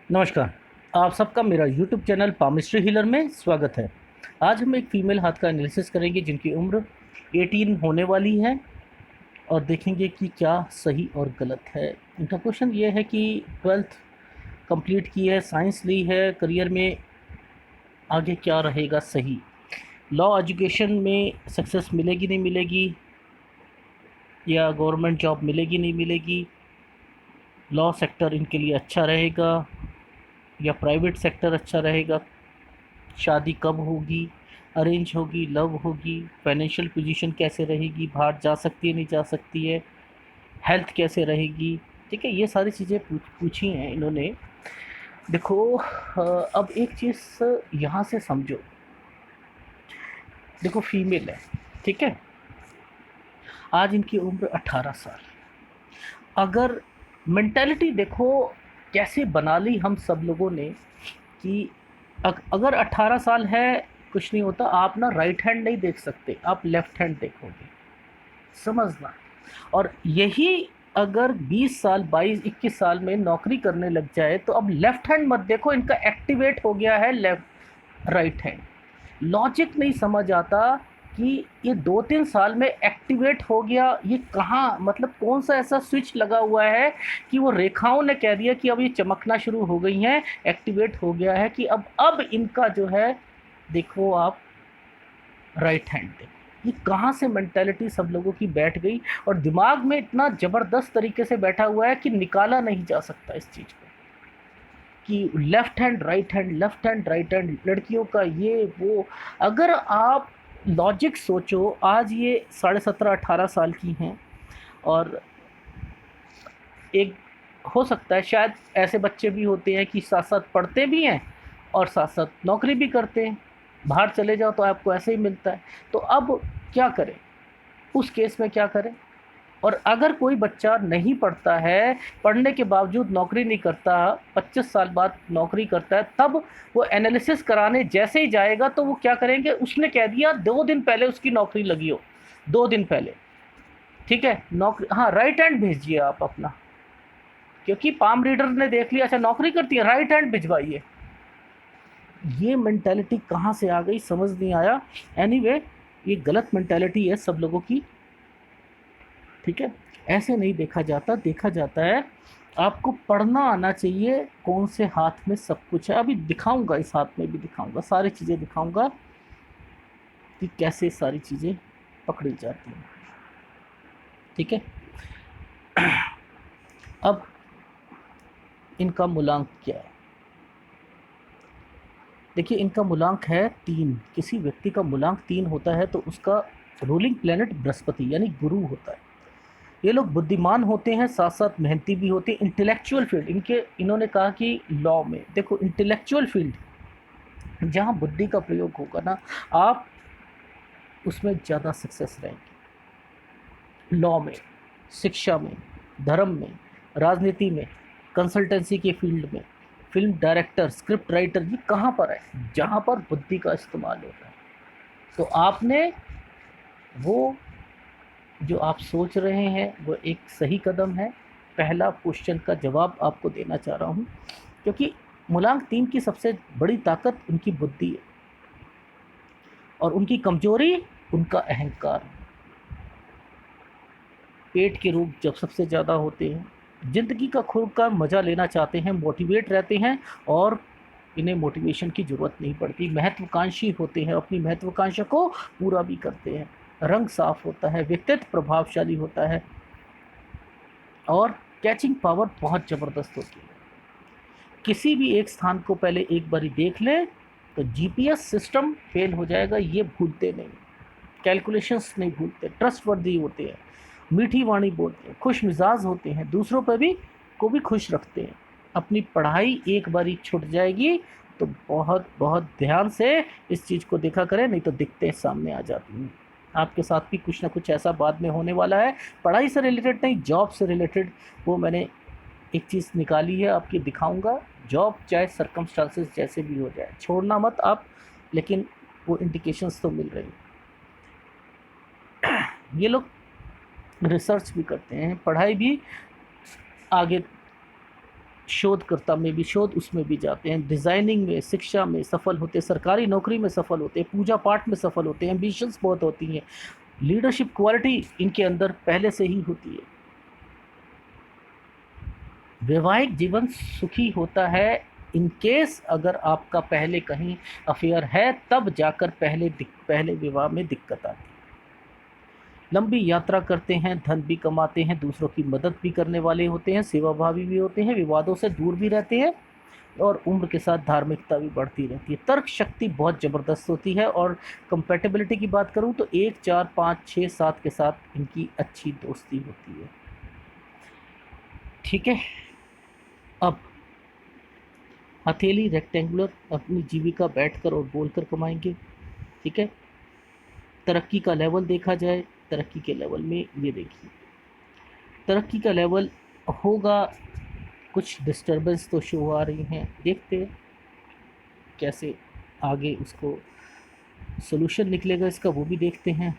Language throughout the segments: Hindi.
नमस्कार। आप सबका मेरा यूट्यूब चैनल पामिस्ट्री हीलर में स्वागत है। आज हम एक फ़ीमेल हाथ का एनालिसिस करेंगे जिनकी उम्र 18 होने वाली है और देखेंगे कि क्या सही और गलत है। इनका क्वेश्चन ये है कि 12th कंप्लीट की है, साइंस ली है, करियर में आगे क्या रहेगा सही। लॉ एजुकेशन में सक्सेस मिलेगी नहीं मिलेगी, या गवर्नमेंट जॉब मिलेगी नहीं मिलेगी, लॉ सेक्टर इनके लिए अच्छा रहेगा या प्राइवेट सेक्टर अच्छा रहेगा, शादी कब होगी, अरेंज होगी, लव होगी, फाइनेंशियल पोजीशन कैसे रहेगी, बाहर जा सकती है नहीं जा सकती है, हेल्थ कैसे रहेगी। ठीक है, ये सारी चीज़ें पूछी हैं इन्होंने। देखो, अब एक चीज़ यहाँ से समझो। देखो, फीमेल है, ठीक है, आज इनकी उम्र 18 साल। अगर मेंटालिटी देखो कैसे बना ली हम सब लोगों ने कि अगर 18 साल है, कुछ नहीं होता। आप ना राइट हैंड नहीं देख सकते, आप लेफ्ट हैंड देखोगे, समझना। और यही अगर 20 साल 22-21 साल में नौकरी करने लग जाए तो अब लेफ्ट हैंड मत देखो, इनका एक्टिवेट हो गया है लेफ्ट राइट हैंड। लॉजिक नहीं समझ आता कि ये 2-3 साल में एक्टिवेट हो गया, ये कहाँ, मतलब कौन सा ऐसा स्विच लगा हुआ है कि वो रेखाओं ने कह दिया कि अब ये चमकना शुरू हो गई हैं, एक्टिवेट हो गया है कि अब इनका जो है, देखो आप राइट हैंड देखो, ये कहाँ से मेंटेलिटी सब लोगों की बैठ गई और दिमाग में इतना ज़बरदस्त तरीके से बैठा हुआ है कि निकाला नहीं जा सकता इस चीज़ को कि left hand right hand, left hand right hand, लड़कियों का ये वो। अगर आप लॉजिक सोचो, आज ये 17.5-18 साल की हैं और एक हो सकता है शायद ऐसे बच्चे भी होते हैं कि साथ साथ पढ़ते भी हैं और साथ साथ नौकरी भी करते हैं, बाहर चले जाओ तो आपको ऐसे ही मिलता है। तो अब क्या करें, उस केस में क्या करें। और अगर कोई बच्चा नहीं पढ़ता है, पढ़ने के बावजूद नौकरी नहीं करता, 25 साल बाद नौकरी करता है, तब वो एनालिसिस कराने जैसे ही जाएगा तो वो क्या करेंगे, उसने कह दिया 2 दिन पहले उसकी नौकरी लगी हो, 2 दिन पहले, ठीक है, नौकरी, हाँ राइट हैंड भेजिए आप अपना, क्योंकि पाम रीडर ने देख लिया अच्छा नौकरी करती है, राइट हैंड भिजवाइए। ये मेंटालिटी कहाँ से आ गई समझ नहीं आया। एनीवे, ये गलत मेंटालिटी है सब लोगों की, ठीक है। ऐसे नहीं देखा जाता, देखा जाता है आपको पढ़ना आना चाहिए कौन से हाथ में सब कुछ है। अभी दिखाऊंगा, इस हाथ में भी दिखाऊंगा, सारी चीज़ें दिखाऊंगा कि कैसे सारी चीज़ें पकड़ी जाती हैं, ठीक है। अब इनका मूलांक क्या है, देखिए इनका मूलांक है 3। किसी व्यक्ति का मूलांक 3 होता है तो उसका रूलिंग प्लेनेट बृहस्पति यानी गुरु होता है। ये लोग बुद्धिमान होते हैं, साथ साथ मेहनती भी होते हैं। इंटेलेक्चुअल फील्ड इनके, इन्होंने कहा कि लॉ में देखो, इंटेलेक्चुअल फील्ड जहाँ बुद्धि का प्रयोग होगा ना, आप उसमें ज़्यादा सक्सेस रहेंगे। लॉ में, शिक्षा में, धर्म में, राजनीति में, कंसल्टेंसी के फील्ड में, फिल्म डायरेक्टर, स्क्रिप्ट राइटर, ये कहाँ पर है, जहाँ पर बुद्धि का इस्तेमाल होता है। तो आपने वो जो आप सोच रहे हैं वो एक सही कदम है। पहला क्वेश्चन का जवाब आपको देना चाह रहा हूँ, क्योंकि मूलांक 3 की सबसे बड़ी ताकत उनकी बुद्धि है और उनकी कमजोरी उनका अहंकार। पेट के रोग जब सबसे ज़्यादा होते हैं, ज़िंदगी का खूब का मज़ा लेना चाहते हैं, मोटिवेट रहते हैं और इन्हें मोटिवेशन की ज़रूरत नहीं पड़ती, महत्वाकांक्षी होते हैं, अपनी महत्वाकांक्षा को पूरा भी करते हैं, रंग साफ होता है, व्यक्तित्व प्रभावशाली होता है और कैचिंग पावर बहुत ज़बरदस्त होती है। किसी भी एक स्थान को पहले एक बारी देख ले तो जीपीएस सिस्टम फेल हो जाएगा, ये भूलते नहीं, कैलकुलेशंस नहीं भूलते, ट्रस्टवर्दी होते हैं, मीठी वाणी बोलते हैं, खुश मिजाज होते हैं, दूसरों पर भी को भी खुश रखते हैं। अपनी पढ़ाई एक बारी छूट जाएगी तो बहुत बहुत ध्यान से इस चीज़ को देखा करें, नहीं तो दिक्कतें सामने आ जाती हैं। आपके साथ भी कुछ ना कुछ ऐसा बाद में होने वाला है, पढ़ाई से रिलेटेड नहीं, जॉब से रिलेटेड। वो मैंने एक चीज़ निकाली है, आपकी दिखाऊंगा। जॉब चाहे सरकमस्टांसेस जैसे भी हो जाए, छोड़ना मत आप, लेकिन वो इंडिकेशंस तो मिल रही। ये लोग रिसर्च भी करते हैं, पढ़ाई भी आगे शोधकर्ता में भी, शोध उसमें भी जाते हैं, डिज़ाइनिंग में, शिक्षा में सफल होते हैं, सरकारी नौकरी में सफल होते हैं, पूजा पाठ में सफल होते हैं, एम्बिशंस बहुत होती हैं, लीडरशिप क्वालिटी इनके अंदर पहले से ही होती है। वैवाहिक जीवन सुखी होता है इन केस अगर आपका पहले कहीं अफेयर है, तब जाकर पहले विवाह में दिक्कत आती है। लंबी यात्रा करते हैं, धन भी कमाते हैं, दूसरों की मदद भी करने वाले होते हैं, सेवाभावी भी होते हैं, विवादों से दूर भी रहते हैं, और उम्र के साथ धार्मिकता भी बढ़ती रहती है। तर्क शक्ति बहुत ज़बरदस्त होती है। और कंपैटिबिलिटी की बात करूं तो 1, 4, 5, 6, 7 के साथ इनकी अच्छी दोस्ती होती है। ठीक है। अब हथेली रेक्टेंगुलर, अपनी जीविका बैठकर और बोलकर कमाएंगे। ठीक है। तरक्की का लेवल देखा जाए, तरक्की के लेवल में ये देखिए, तरक्की का लेवल होगा, कुछ डिस्टरबेंस तो शो आ रही हैं, देखते हैं कैसे आगे उसको सोल्यूशन निकलेगा इसका, वो भी देखते हैं।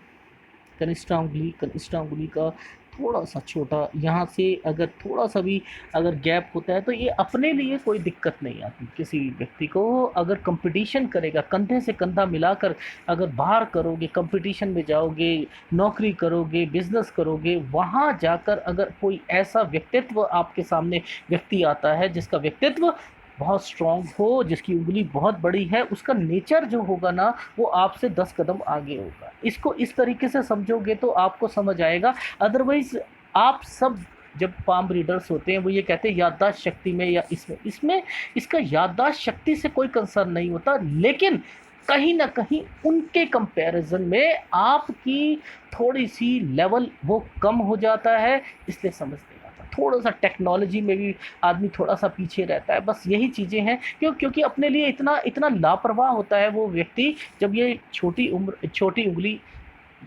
कनिष्ठा उंगली का थोड़ा सा छोटा, यहाँ से अगर थोड़ा सा भी अगर गैप होता है तो ये अपने लिए कोई दिक्कत नहीं आती किसी भी व्यक्ति को। अगर कंपटीशन करेगा, कंधे से कंधा मिलाकर अगर बाहर करोगे, कंपटीशन में जाओगे, नौकरी करोगे, बिजनेस करोगे, वहाँ जाकर अगर कोई ऐसा व्यक्तित्व आपके सामने व्यक्ति आता है जिसका व्यक्तित्व बहुत स्ट्रांग हो, जिसकी उंगली बहुत बड़ी है, उसका नेचर जो होगा ना वो आपसे 10 कदम आगे होगा। इसको इस तरीके से समझोगे तो आपको समझ आएगा। अदरवाइज आप सब जब पाम रीडर्स होते हैं वो ये कहते हैं याददाश्त शक्ति में या इसमें इसका याददाश्त शक्ति से कोई कंसर्न नहीं होता, लेकिन कहीं ना कहीं उनके कंपैरिजन में आपकी थोड़ी सी लेवल वो कम हो जाता है, इसलिए समझ नहीं आता। थोड़ा सा टेक्नोलॉजी में भी आदमी थोड़ा सा पीछे रहता है, बस यही चीज़ें हैं। क्योंकि अपने लिए इतना इतना लापरवाह होता है वो व्यक्ति जब ये छोटी उंगली,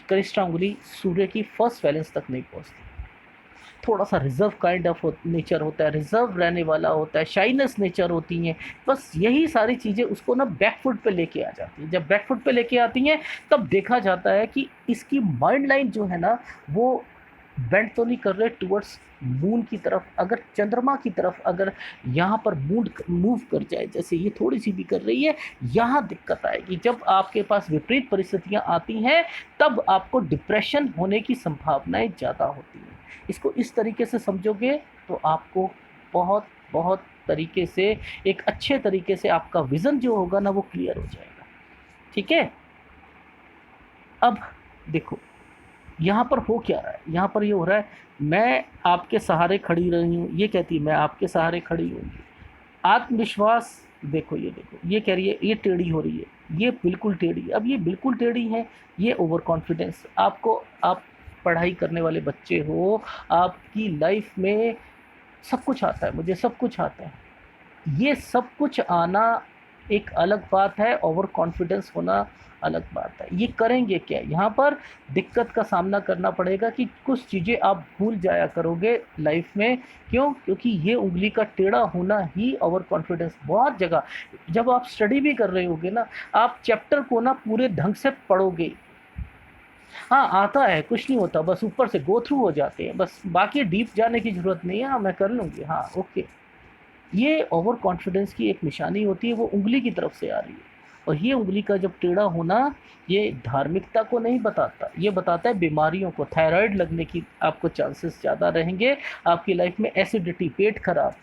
कनिष्ठा उंगली सूर्य की फर्स्ट वैलेंस तक नहीं पहुंचती। थोड़ा सा रिजर्व काइंड ऑफ नेचर होता है, रिजर्व रहने वाला होता है, शाइनेस नेचर होती हैं। बस यही सारी चीज़ें उसको ना बैकफुट पे लेके आ जाती हैं। जब बैकफुट पे लेके आती हैं तब देखा जाता है कि इसकी माइंड लाइन जो है ना वो बेंड तो नहीं कर रहे टुवर्ड्स मून की तरफ। अगर चंद्रमा की तरफ अगर यहाँ पर मूड मूव कर जाए, जैसे ये थोड़ी सी भी कर रही है, यहाँ दिक्कत आएगी। जब आपके पास विपरीत परिस्थितियाँ आती हैं तब आपको डिप्रेशन होने की संभावनाएं ज़्यादा होती हैं। इसको इस तरीके से समझोगे तो आपको बहुत बहुत तरीके से, एक अच्छे तरीके से आपका विज़न जो होगा ना वो क्लियर हो जाएगा। ठीक है। अब देखो यहाँ पर हो क्या रहा है, यहाँ पर ये हो रहा है मैं आपके सहारे खड़ी रही हूँ, ये कहती है मैं आपके सहारे खड़ी हूँ। आत्मविश्वास देखो, ये देखो ये कह रही है ये टेढ़ी हो रही है, ये बिल्कुल टेढ़ी। अब ये बिल्कुल टेढ़ी है, ये ओवर कॉन्फिडेंस। आपको, आप पढ़ाई करने वाले बच्चे हो, आपकी लाइफ में सब कुछ आता है, मुझे सब कुछ आता है, ये सब कुछ आना एक अलग बात है, ओवर कॉन्फिडेंस होना अलग बात है। ये करेंगे क्या, यहाँ पर दिक्कत का सामना करना पड़ेगा कि कुछ चीज़ें आप भूल जाया करोगे लाइफ में। क्यों? क्योंकि ये उंगली का टेढ़ा होना ही ओवर कॉन्फिडेंस। बहुत जगह जब आप स्टडी भी कर रहे होगे ना, आप चैप्टर को ना पूरे ढंग से पढ़ोगे, हाँ आता है, कुछ नहीं होता, बस ऊपर से गो थ्रू हो जाते हैं, बस बाकी डीप जाने की ज़रूरत नहीं है। हाँ मैं कर लूँगी, हाँ ओके। ये ओवर कॉन्फिडेंस की एक निशानी होती है, वो उंगली की तरफ से आ रही है। और ये उंगली का जब टेढ़ा होना ये धार्मिकता को नहीं बताता, ये बताता है बीमारियों को। थायराइड लगने की आपको चांसेस ज़्यादा रहेंगे, आपकी लाइफ में एसिडिटी, पेट खराब,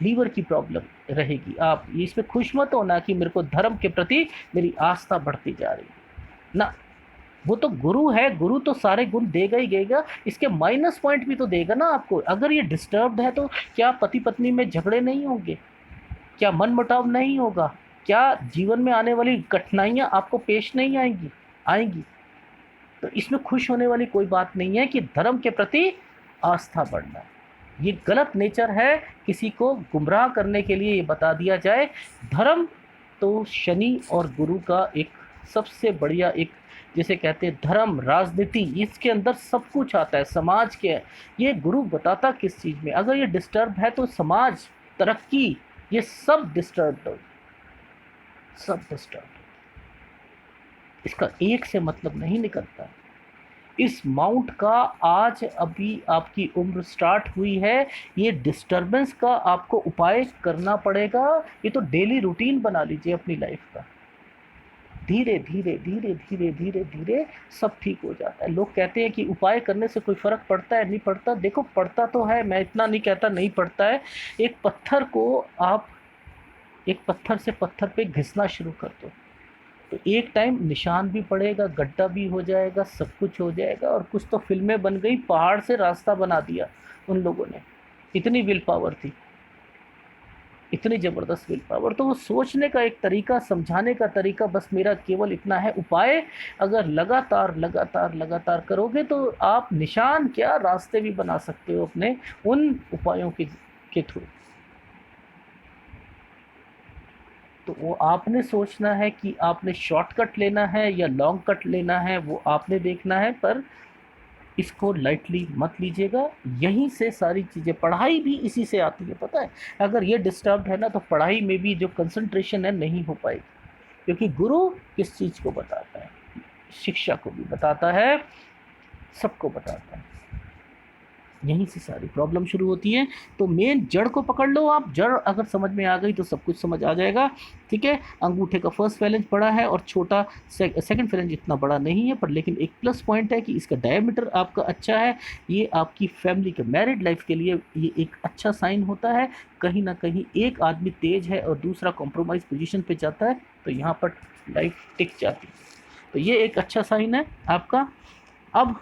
लीवर की प्रॉब्लम रहेगी। आप इसमें खुश मत होना कि मेरे को धर्म के प्रति मेरी आस्था बढ़ती जा रही है ना, वो तो गुरु है, गुरु तो सारे गुण देगा ही देगा, इसके माइनस पॉइंट भी तो देगा ना आपको। अगर ये डिस्टर्ब्ड है तो क्या पति पत्नी में झगड़े नहीं होंगे, क्या मनमुटाव नहीं होगा, क्या जीवन में आने वाली कठिनाइयाँ आपको पेश नहीं आएंगी, आएंगी। तो इसमें खुश होने वाली कोई बात नहीं है कि धर्म के प्रति आस्था बढ़ना। ये गलत नेचर है, किसी को गुमराह करने के लिए ये बता दिया जाए। धर्म तो शनि और गुरु का एक सबसे बढ़िया एक, जिसे कहते हैं धर्म, राजनीति, इसके अंदर सब कुछ आता है। समाज के ये गुरु बताता किस चीज़ में, अगर ये डिस्टर्ब है तो समाज, तरक्की, ये सब डिस्टर्ब हो, सब डिस्टर्ब। इसका एक से मतलब नहीं निकलता। इस माउंट का आज अभी आपकी उम्र स्टार्ट हुई है, ये डिस्टरबेंस का आपको उपाय करना पड़ेगा। ये तो डेली रूटीन बना लीजिए अपनी लाइफ का। धीरे धीरे धीरे धीरे धीरे धीरे सब ठीक हो जाता है। लोग कहते हैं कि उपाय करने से कोई फर्क पड़ता है, नहीं पड़ता। देखो पड़ता तो है, मैं इतना नहीं कहता नहीं पड़ता है। एक पत्थर को आप एक पत्थर से पत्थर पे घिसना शुरू कर दो तो एक टाइम निशान भी पड़ेगा, गड्ढा भी हो जाएगा, सब कुछ हो जाएगा। और कुछ तो फिल्में बन गई, पहाड़ से रास्ता बना दिया उन लोगों ने। इतनी विल पावर थी, इतनी ज़बरदस्त विल पावर। तो वो सोचने का एक तरीका, समझाने का तरीका, बस मेरा केवल इतना है। उपाय अगर लगातार लगातार लगातार करोगे तो आप निशान क्या, रास्ते भी बना सकते हो अपने उन उपायों के थ्रू। तो वो आपने सोचना है कि आपने शॉर्टकट लेना है या लॉन्ग कट लेना है, वो आपने देखना है। पर इसको लाइटली मत लीजिएगा। यहीं से सारी चीज़ें, पढ़ाई भी इसी से आती है, पता है। अगर ये डिस्टर्ब है ना तो पढ़ाई में भी जो कंसंट्रेशन है नहीं हो पाएगी। क्योंकि गुरु किस चीज़ को बताता है, शिक्षा को भी बताता है, सबको बताता है। यहीं से सारी प्रॉब्लम शुरू होती है। तो मेन जड़ को पकड़ लो आप। जड़ अगर समझ में आ गई तो सब कुछ समझ आ जाएगा। ठीक है, अंगूठे का फर्स्ट फैलेंज बड़ा है और छोटा सेकंड फैलेंज इतना बड़ा नहीं है, पर लेकिन एक प्लस पॉइंट है कि इसका डायमीटर आपका अच्छा है। ये आपकी फैमिली के मैरिड लाइफ के लिए ये एक अच्छा साइन होता है। कहीं ना कहीं एक आदमी तेज है और दूसरा कॉम्प्रोमाइज़ पोजीशन पे जाता है तो यहाँ पर लाइफ टिक जाती है। तो ये एक अच्छा साइन है आपका। अब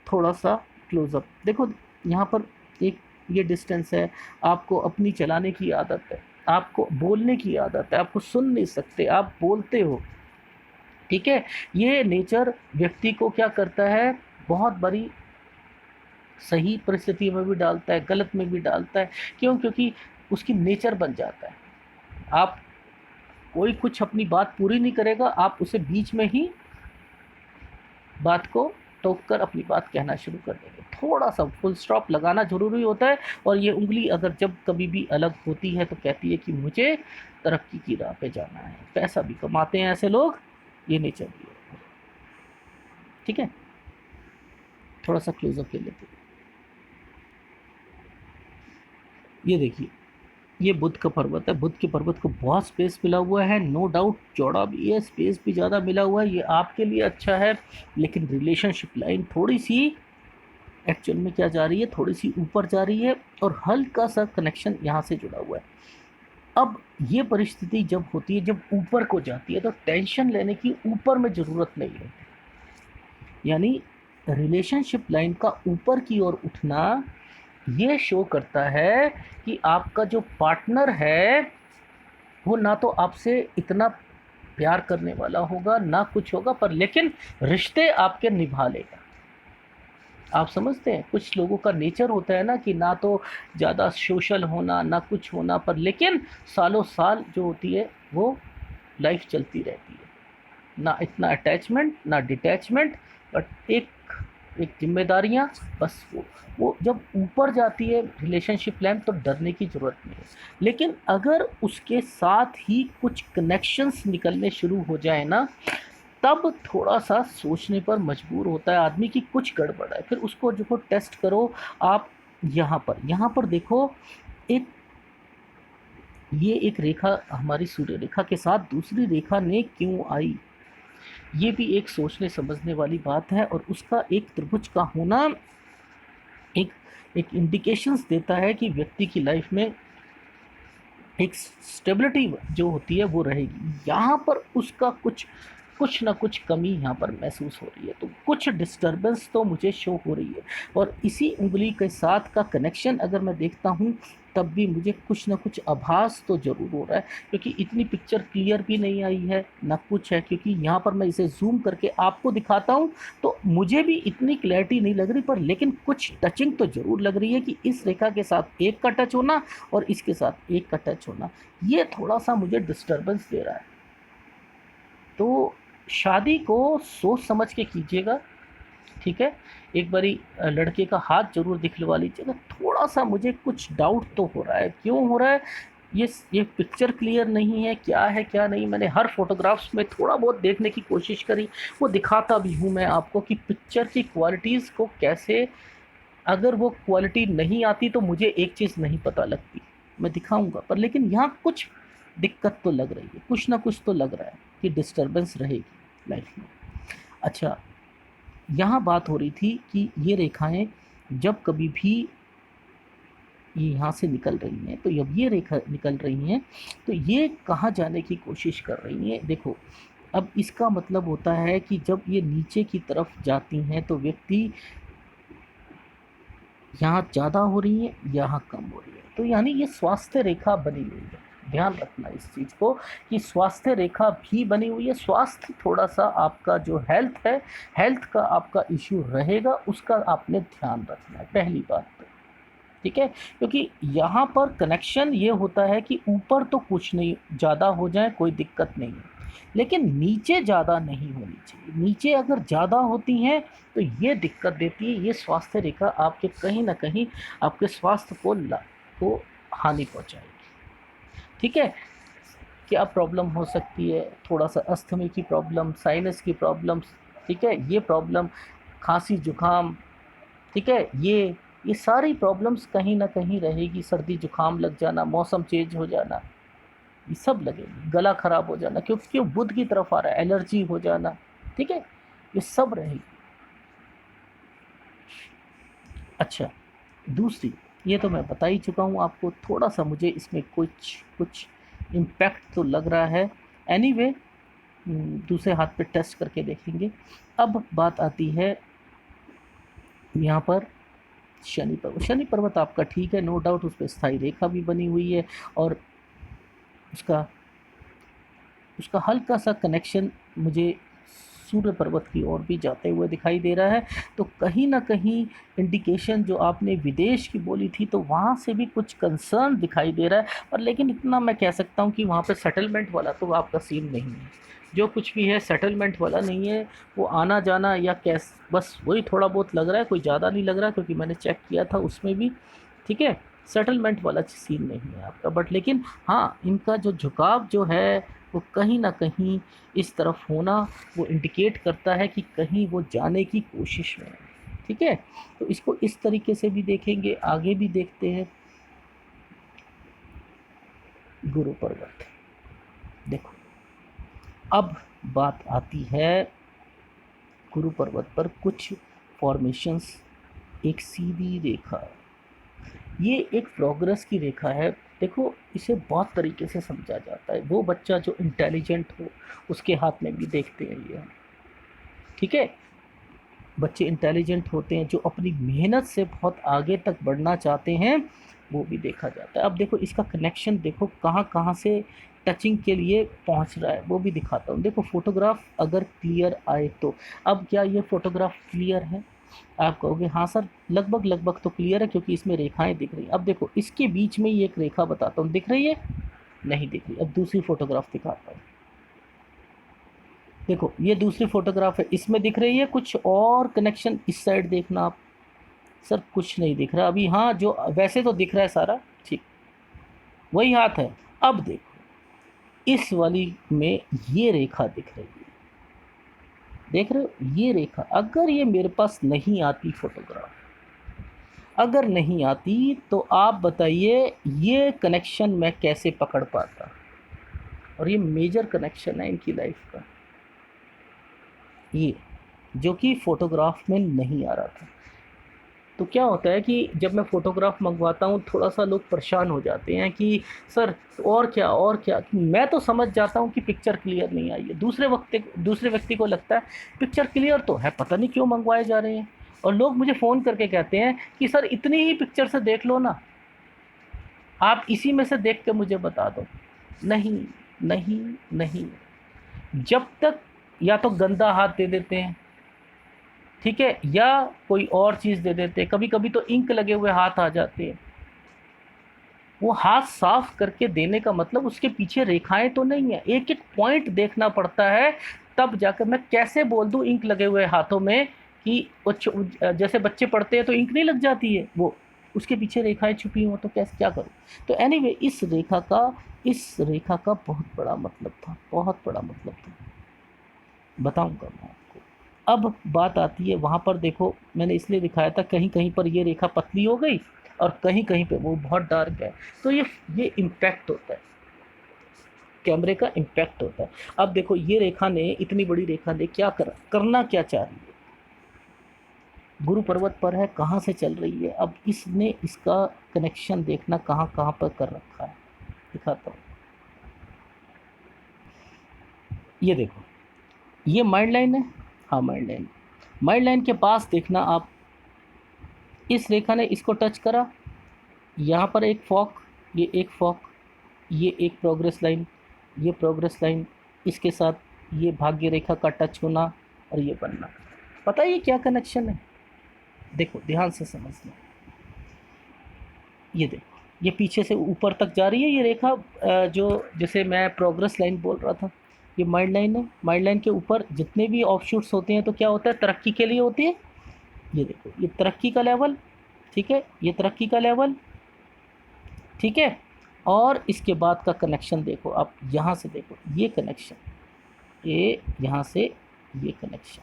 थोड़ा सा क्लोजअप देखो, यहाँ पर एक ये डिस्टेंस है। आपको अपनी चलाने की आदत है, आपको बोलने की आदत है, आपको सुन नहीं सकते, आप बोलते हो। ठीक है, ये नेचर व्यक्ति को क्या करता है, बहुत बड़ी सही परिस्थिति में भी डालता है, गलत में भी डालता है। क्यों? क्योंकि उसकी नेचर बन जाता है। आप कोई कुछ अपनी बात पूरी नहीं करेगा, आप उसे बीच में ही बात को टोक कर अपनी बात कहना शुरू कर देंगे। थोड़ा सा फुल स्टॉप लगाना ज़रूरी होता है। और ये उंगली अगर जब कभी भी अलग होती है तो कहती है कि मुझे तरक्की की राह पे जाना है। पैसा भी कमाते हैं ऐसे लोग, ये नेचर भी है। ठीक है, थोड़ा सा क्लोजअप ले लेते हैं। ये देखिए, ये बुध का पर्वत है। बुध के पर्वत को बहुत स्पेस मिला हुआ है, नो डाउट चौड़ा भी है, स्पेस भी ज़्यादा मिला हुआ है। ये आपके लिए अच्छा है। लेकिन रिलेशनशिप लाइन थोड़ी सी एक्चुअल में क्या जा रही है, थोड़ी सी ऊपर जा रही है और हल्का सा कनेक्शन यहाँ से जुड़ा हुआ है। अब ये परिस्थिति जब होती है, जब ऊपर को जाती है तो टेंशन लेने की ऊपर में ज़रूरत नहीं है। यानी रिलेशनशिप लाइन का ऊपर की ओर उठना ये शो करता है कि आपका जो पार्टनर है वो ना तो आपसे इतना प्यार करने वाला होगा, ना कुछ होगा, पर लेकिन रिश्ते आपके निभा लेगा। आप समझते हैं, कुछ लोगों का नेचर होता है ना कि ना तो ज़्यादा सोशल होना, ना कुछ होना, पर लेकिन सालों साल जो होती है वो लाइफ चलती रहती है। ना इतना अटैचमेंट, ना डिटैचमेंट, बट एक एक जिम्मेदारियाँ, बस वो जब ऊपर जाती है रिलेशनशिप लाइन तो डरने की ज़रूरत नहीं है। लेकिन अगर उसके साथ ही कुछ कनेक्शंस निकलने शुरू हो जाए ना, तब थोड़ा सा सोचने पर मजबूर होता है आदमी कि कुछ गड़बड़ है। फिर उसको जो टेस्ट करो आप। यहाँ पर देखो, एक ये एक रेखा हमारी सूर्य रेखा के साथ दूसरी रेखा ने क्यों आई, ये भी एक सोचने समझने वाली बात है। और उसका एक त्रिभुज का होना एक एक इंडिकेशंस देता है कि व्यक्ति की लाइफ में एक स्टेबिलिटी जो होती है वो रहेगी। यहाँ पर उसका कुछ ना कुछ कमी यहाँ पर महसूस हो रही है। तो कुछ डिस्टरबेंस तो मुझे शो हो रही है। और इसी उंगली के साथ का कनेक्शन अगर मैं देखता हूँ तब भी मुझे कुछ ना कुछ आभास तो ज़रूर हो रहा है। क्योंकि इतनी पिक्चर क्लियर भी नहीं आई है ना कुछ है। क्योंकि यहाँ पर मैं इसे जूम करके आपको दिखाता हूँ तो मुझे भी इतनी क्लैरिटी नहीं लग रही, पर लेकिन कुछ टचिंग तो ज़रूर लग रही है कि इस रेखा के साथ एक का टच होना और इसके साथ एक का टच होना, ये थोड़ा सा मुझे डिस्टर्बेंस दे रहा है। तो शादी को सोच समझ के कीजिएगा। ठीक है, एक बारी लड़के का हाथ जरूर दिखलवा लीजिएगा। थोड़ा सा मुझे कुछ डाउट तो हो रहा है। क्यों हो रहा है? ये पिक्चर क्लियर नहीं है, क्या है क्या नहीं। मैंने हर फोटोग्राफ्स में थोड़ा बहुत देखने की कोशिश करी, वो दिखाता भी हूँ मैं आपको कि पिक्चर की क्वालिटीज़ को कैसे, अगर वो क्वालिटी नहीं आती तो मुझे एक चीज़ नहीं पता लगती, मैं दिखाऊंगा पर। लेकिन यहाँ कुछ दिक्कत तो लग रही है, कुछ ना कुछ तो लग रहा है कि डिस्टरबेंस रहेगी लाइफ में। अच्छा, यहाँ बात हो रही थी कि ये रेखाएं जब कभी भी ये यहाँ से निकल रही हैं, तो जब ये रेखा निकल रही हैं तो ये कहाँ जाने की कोशिश कर रही हैं। देखो, अब इसका मतलब होता है कि जब ये नीचे की तरफ जाती हैं तो व्यक्ति यहाँ ज़्यादा हो रही है, यहाँ कम हो रही है, तो यानी ये स्वास्थ्य रेखा बनी हुई है। ध्यान रखना इस चीज़ को कि स्वास्थ्य रेखा भी बनी हुई है। स्वास्थ्य थोड़ा सा आपका जो हेल्थ है, हेल्थ का आपका इश्यू रहेगा, उसका आपने ध्यान रखना है, पहली बात तो। ठीक है, क्योंकि यहाँ पर कनेक्शन ये होता है कि ऊपर तो कुछ नहीं, ज़्यादा हो जाए कोई दिक्कत नहीं है, लेकिन नीचे ज़्यादा नहीं होनी चाहिए। नीचे अगर ज़्यादा होती हैं तो ये दिक्कत देती है, ये स्वास्थ्य रेखा आपके कहीं ना कहीं आपके स्वास्थ्य को हानि पहुँचाएगी। ठीक है, क्या प्रॉब्लम हो सकती है, थोड़ा सा अस्थमे की प्रॉब्लम, साइनस की प्रॉब्लम, ठीक है, ये प्रॉब्लम, खांसी जुकाम, ठीक है, ये सारी प्रॉब्लम्स कहीं ना कहीं रहेगी। सर्दी जुकाम लग जाना, मौसम चेंज हो जाना, ये सब लगेगी। गला खराब हो जाना क्योंकि क्यों बुध की तरफ आ रहा है, एलर्जी हो जाना, ठीक है, ये सब रहेगी। अच्छा, दूसरी, ये तो मैं बता ही चुका हूँ आपको, थोड़ा सा मुझे इसमें कुछ कुछ इम्पैक्ट तो लग रहा है। एनीवे, दूसरे हाथ पे टेस्ट करके देखेंगे। अब बात आती है यहाँ पर शनि पर्वत। शनि पर्वत आपका ठीक है, नो डाउट, उस पर स्थायी रेखा भी बनी हुई है और उसका उसका हल्का सा कनेक्शन मुझे सूर्य पर्वत की ओर भी जाते हुए दिखाई दे रहा है। तो कहीं ना कहीं इंडिकेशन जो आपने विदेश की बोली थी, तो वहाँ से भी कुछ कंसर्न दिखाई दे रहा है। पर लेकिन इतना मैं कह सकता हूँ कि वहाँ पे सेटलमेंट वाला तो आपका सीन नहीं है, जो कुछ भी है सेटलमेंट वाला नहीं है। वो आना जाना या कैस, बस वही थोड़ा बहुत लग रहा है, कोई ज़्यादा नहीं लग रहा, क्योंकि मैंने चेक किया था उसमें भी। ठीक है, सेटलमेंट वाला सीन नहीं है आपका, बट लेकिन हाँ, इनका जो झुकाव जो है वो कहीं ना कहीं इस तरफ होना, वो इंडिकेट करता है कि कहीं वो जाने की कोशिश में है। ठीक है, तो इसको इस तरीके से भी देखेंगे, आगे भी देखते हैं। गुरु पर्वत, देखो, अब बात आती है गुरु पर्वत पर कुछ फॉर्मेशंस। एक सीधी रेखा, ये एक प्रोग्रेस की रेखा है। देखो, इसे बहुत तरीके से समझा जाता है। वो बच्चा जो इंटेलिजेंट हो उसके हाथ में भी देखते हैं ये, ठीक है, बच्चे इंटेलिजेंट होते हैं जो अपनी मेहनत से बहुत आगे तक बढ़ना चाहते हैं, वो भी देखा जाता है। अब देखो इसका कनेक्शन, देखो कहाँ कहाँ से टचिंग के लिए पहुंच रहा है, वो भी दिखाता हूँ। देखो, फोटोग्राफ अगर क्लियर आए तो, अब क्या ये फोटोग्राफ क्लियर है? आप कहोगे हाँ सर, लगभग लगभग तो क्लियर है क्योंकि इसमें रेखाएं दिख रही हैं। अब देखो, इसके बीच में ही एक रेखा बताता हूँ, दिख रही है? नहीं दिख रही। अब दूसरी फोटोग्राफ दिखाता हूँ। देखो, ये दूसरी फोटोग्राफ है, इसमें दिख रही है कुछ और कनेक्शन। इस साइड देखना आप। सर कुछ नहीं दिख रहा अभी। हाँ, जो वैसे तो दिख रहा है सारा, ठीक, वही हाथ है। अब देखो, इस वाली में ये रेखा दिख रही है, देख रहे हो ये रेखा? अगर ये मेरे पास नहीं आती फोटोग्राफ, अगर नहीं आती तो आप बताइए ये कनेक्शन मैं कैसे पकड़ पाता। और ये मेजर कनेक्शन है इनकी लाइफ का, ये जो कि फ़ोटोग्राफ में नहीं आ रहा था। तो क्या होता है कि जब मैं फ़ोटोग्राफ मंगवाता हूँ, थोड़ा सा लोग परेशान हो जाते हैं कि सर और क्या और क्या। मैं तो समझ जाता हूँ कि पिक्चर क्लियर नहीं आई है, दूसरे व्यक्ति को लगता है पिक्चर क्लियर तो है, पता नहीं क्यों मंगवाए जा रहे हैं। और लोग मुझे फ़ोन करके कहते हैं कि सर इतनी ही पिक्चर से देख लो ना, आप इसी में से देख के मुझे बता दो। नहीं, नहीं, नहीं, जब तक या तो गंदा हाथ दे देते हैं, ठीक है, या कोई और चीज़ दे देते हैं। कभी कभी तो इंक लगे हुए हाथ आ जाते हैं। वो हाथ साफ करके देने का मतलब उसके पीछे रेखाएं तो नहीं है, एक एक पॉइंट देखना पड़ता है। तब जाकर मैं कैसे बोल दूं इंक लगे हुए हाथों में कि जैसे बच्चे पढ़ते हैं तो इंक नहीं लग जाती है, वो उसके पीछे रेखाएं छुपी हो तो कैसे क्या करूँ। तो एनीवे इस रेखा का बहुत बड़ा मतलब था, बहुत बड़ा मतलब था, बताऊंगा मैं आपको। अब बात आती है वहाँ पर, देखो मैंने इसलिए दिखाया था, कहीं कहीं पर ये रेखा पतली हो गई और कहीं कहीं पे वो बहुत डार्क है। तो ये इम्पैक्ट होता है, कैमरे का इम्पैक्ट होता है। अब देखो ये रेखा ने, इतनी बड़ी रेखा ने क्या करना क्या चाह रही है, गुरु पर्वत पर है, कहाँ से चल रही है। अब इसने इसका कनेक्शन देखना कहाँ कहाँ पर कर रखा है, दिखाता हूँ। ये देखो, ये माइंड लाइन है, हाँ माइंड लाइन। माइंड लाइन के पास देखना आप, इस रेखा ने इसको टच करा, यहाँ पर एक फॉक, ये एक फॉक, ये एक प्रोग्रेस लाइन, ये प्रोग्रेस लाइन, इसके साथ ये भाग्य रेखा का टच होना और ये बनना। पता है ये क्या कनेक्शन है, देखो ध्यान से समझना। ये देखो, ये पीछे से ऊपर तक जा रही है ये रेखा, जो जैसे मैं प्रोग्रेस लाइन बोल रहा था, ये माइंड लाइन है। माइंड लाइन के ऊपर जितने भी ऑफशूट्स होते हैं तो क्या होता है, तरक्की के लिए होती है। ये देखो, ये तरक्की का लेवल, ठीक है, ये तरक्की का लेवल, ठीक है। और इसके बाद का कनेक्शन देखो आप, यहाँ से देखो ये कनेक्शन, ये यहाँ से ये कनेक्शन,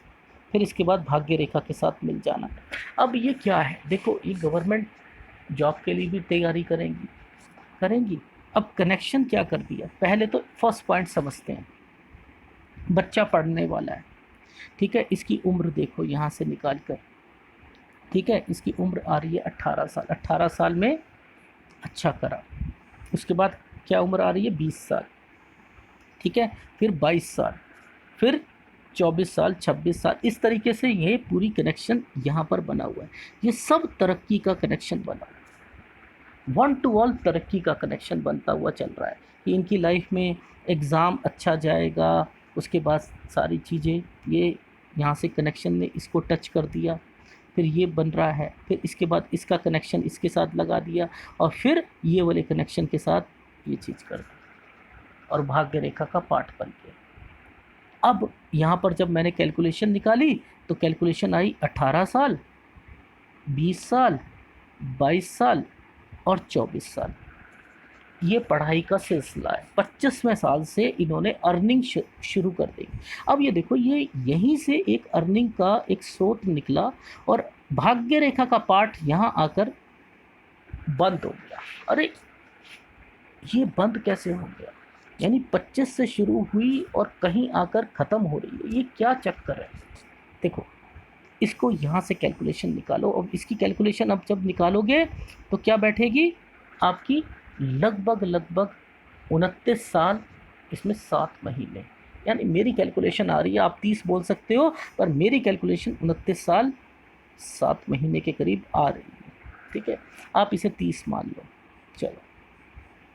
फिर इसके बाद भाग्य रेखा के साथ मिल जाना। अब ये क्या है, देखो ये गवर्नमेंट जॉब के लिए भी तैयारी करेंगी। अब कनेक्शन क्या कर दिया, पहले तो फर्स्ट पॉइंट समझते हैं। बच्चा पढ़ने वाला है, ठीक है, इसकी उम्र देखो यहाँ से निकाल कर, ठीक है, इसकी उम्र आ रही है 18 साल। 18 साल में अच्छा करा, उसके बाद क्या उम्र आ रही है, 20 साल, ठीक है, फिर 22 साल, फिर 24 साल, 26 साल, इस तरीके से ये पूरी कनेक्शन यहाँ पर बना हुआ है। ये सब तरक्की का कनेक्शन बना, वन टू ऑल तरक्की का कनेक्शन बनता हुआ चल रहा है कि इनकी लाइफ में एग्ज़ाम अच्छा जाएगा, उसके बाद सारी चीज़ें, ये यहाँ से कनेक्शन ने इसको टच कर दिया, फिर ये बन रहा है, फिर इसके बाद इसका कनेक्शन इसके साथ लगा दिया, और फिर ये वाले कनेक्शन के साथ ये चीज़ कर दी, और भाग्य रेखा का पार्ट बन गया। अब यहाँ पर जब मैंने कैलकुलेशन निकाली तो कैलकुलेशन आई 18 साल, 20 साल, 22 साल और 24 साल। ये पढ़ाई का सिलसिला है। 25वें साल से इन्होंने अर्निंग शुरू कर दी। अब ये देखो, ये यहीं से एक अर्निंग का एक स्रोत निकला, और भाग्य रेखा का पार्ट यहाँ आकर बंद हो गया। अरे ये बंद कैसे हो गया, यानी 25 से शुरू हुई और कहीं आकर ख़त्म हो रही है, ये क्या चक्कर है। देखो इसको यहाँ से कैलकुलेशन निकालो, और इसकी कैलकुलेशन अब जब निकालोगे तो क्या बैठेगी आपकी, लगभग 29 साल, इसमें 7 महीने, यानी मेरी कैलकुलेशन आ रही है, आप 30 बोल सकते हो, पर मेरी कैलकुलेशन 29 साल 7 महीने के करीब आ रही है, ठीक है। आप इसे 30 मान लो, चलो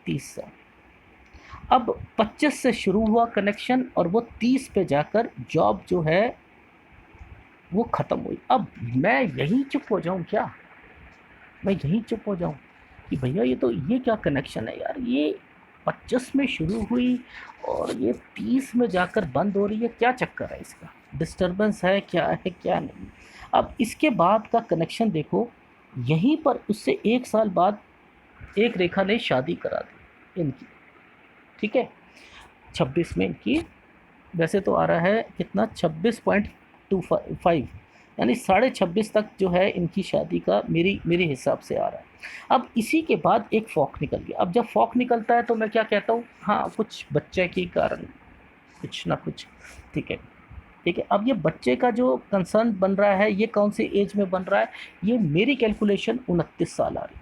30 साल। अब 25 से शुरू हुआ कनेक्शन, और वो 30 पे जाकर जॉब जो है वो ख़त्म हुई। अब मैं यहीं चुप हो जाऊं क्या, मैं यहीं चुप हो जाऊं कि भैया ये क्या कनेक्शन है यार, ये 25 में शुरू हुई और ये 30 में जाकर बंद हो रही है, क्या चक्कर है इसका, डिस्टर्बेंस है क्या है क्या नहीं। अब इसके बाद का कनेक्शन देखो, यहीं पर उससे 1 साल बाद एक रेखा ने शादी करा दी इनकी, ठीक है, 26 में इनकी, वैसे तो आ रहा है कितना 26.25, यानी 26.5 तक जो है इनकी शादी का मेरे हिसाब से आ रहा है। अब इसी के बाद एक फॉक निकल गया। अब जब फॉक निकलता है तो मैं क्या कहता हूँ, हाँ कुछ बच्चे के कारण कुछ ना कुछ, ठीक है, ठीक है। अब ये बच्चे का जो कंसर्न बन रहा है, ये कौन सी एज में बन रहा है, ये मेरी कैलकुलेशन 29 साल आ रही है।